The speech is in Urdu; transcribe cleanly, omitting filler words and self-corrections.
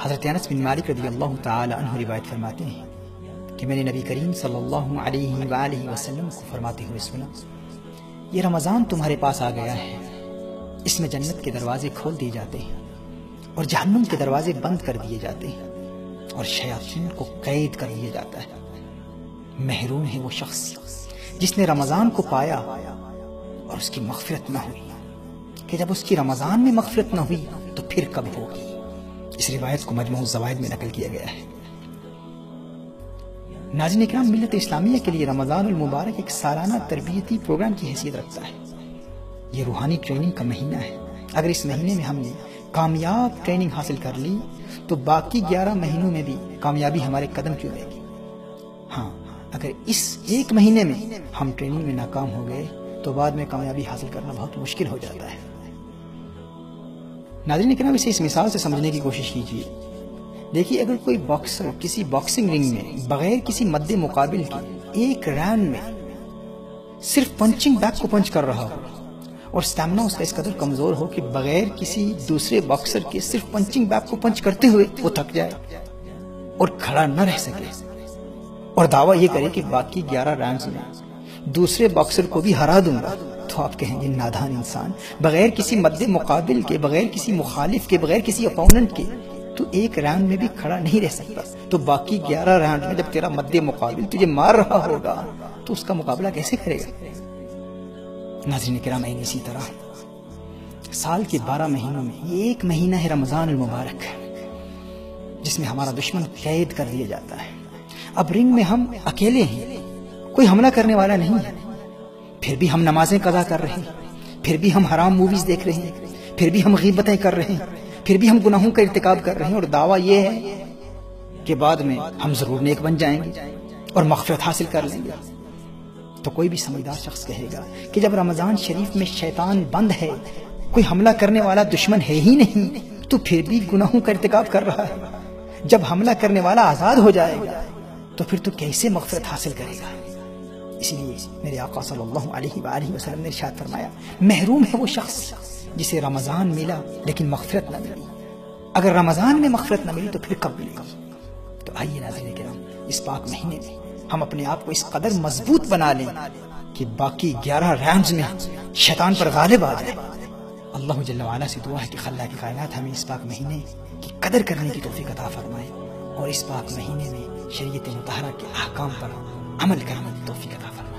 حضرت انس بن مالک رضی اللہ تعالی عنہ روایت فرماتے ہیں کہ میں نے نبی کریم صلی اللہ علیہ وآلہ وسلم کو فرماتے ہوئے سنا، یہ رمضان تمہارے پاس آ گیا ہے، اس میں جنت کے دروازے کھول دیے جاتے ہیں اور جہنم کے دروازے بند کر دیے جاتے ہیں اور شیاطین کو قید کر دیا جاتا ہے۔ محروم ہے وہ شخص جس نے رمضان کو پایا اور اس کی مغفرت نہ ہوئی، کہ جب اس کی رمضان میں مغفرت نہ ہوئی تو پھر کب ہوگی۔ اس روایت کو مجموع الزوائد میں نقل کیا گیا ہے۔ ناظرین کرام، ملت اسلامیہ کے لیے رمضان المبارک ایک سالانہ تربیتی پروگرام کی حیثیت رکھتا ہے۔ یہ روحانی ٹریننگ کا مہینہ ہے۔ اگر اس مہینے میں ہم نے کامیاب ٹریننگ حاصل کر لی تو باقی 11 مہینوں میں بھی کامیابی ہمارے قدم چومے گی۔ ہاں، اگر اس ایک مہینے میں ہم ٹریننگ میں ناکام ہو گئے تو بعد میں کامیابی حاصل کرنا بہت مشکل ہو جاتا ہے۔ ناظرین کرام، اسے اس مثال سے سمجھنے کی کوشش کیجیے۔ دیکھیے، اگر کوئی باکسر کسی باکسنگ رنگ میں بغیر کسی مد مقابل کے ایک راؤنڈ میں صرف پنچنگ بیگ کو پنچ کر رہا ہو اور اسٹیمنا اس کا اس قدر کمزور ہو کہ بغیر کسی دوسرے باکسر کے صرف پنچنگ بیگ کو پنچ کرتے ہوئے وہ تھک جائے اور کھڑا نہ رہ سکے اور دعویٰ یہ کرے کہ باقی 11 راؤنڈز میں دوسرے باکسر کو بھی ہرا دوں گا، تو آپ کہیں گے نادان انسان، بغیر کسی مد مقابل کے، بغیر کسی مخالف کے، بغیر کسی اپوننٹ کے تو ایک راؤنڈ میں بھی کھڑا نہیں رہ سکتا، تو باقی 11 راؤنڈ میں جب تیرا مد مقابل تجھے مار رہا ہوگا تو اس کا مقابلہ کیسے کرے گا؟ ناظرین کرام، اسی طرح سال کے 12 مہینوں میں یہ ایک مہینہ ہے رمضان المبارک، جس میں ہمارا دشمن قید کر دیا جاتا ہے۔ اب رنگ میں ہم اکیلے ہیں، کوئی حملہ کرنے والا نہیں ہے، پھر بھی ہم نمازیں قضا کر رہے ہیں، پھر بھی ہم حرام موویز دیکھ رہے ہیں، پھر بھی ہم غیبتیں کر رہے ہیں، پھر بھی ہم گناہوں کا ارتکاب کر رہے ہیں، اور دعویٰ یہ ہے کہ بعد میں ہم ضرور نیک بن جائیں گے اور مغفرت حاصل کر لیں گے۔ تو کوئی بھی سمجھدار شخص کہے گا کہ جب رمضان شریف میں شیطان بند ہے، کوئی حملہ کرنے والا دشمن ہے ہی نہیں، تو پھر بھی گناہوں کا ارتکاب کر رہا ہے۔ جب حملہ کرنے والا آزاد ہو جائے گا تو پھر تو کیسے مغفرت حاصل کرے گا؟ اس لیے میرے آقا صلی اللہ علیہ وآلہ وسلم نے ارشاد فرمایا، محروم ہے وہ شخص جسے رمضان ملا لیکن مغفرت نہ ملی۔ اگر رمضان میں مغفرت نہ ملی تو پھر کب ملے گی؟ تو آئیے ناظرین کرام، اس پاک مہینے میں ہم اپنے آپ کو اس قدر مضبوط بنا لیں کہ باقی 11 راؤنڈز میں شیطان پر غالب آ جائے۔ اللہ جل وعلا سے دعا ہے کہ خلاق کائنات ہمیں اس پاک مہینے کی قدر کرنے کی توفیق عطا فرمائے اور اس پاک مہینے میں شریعت مطہرہ کے احکام پر عمل کرنے کی توفیق عطا فرمائے۔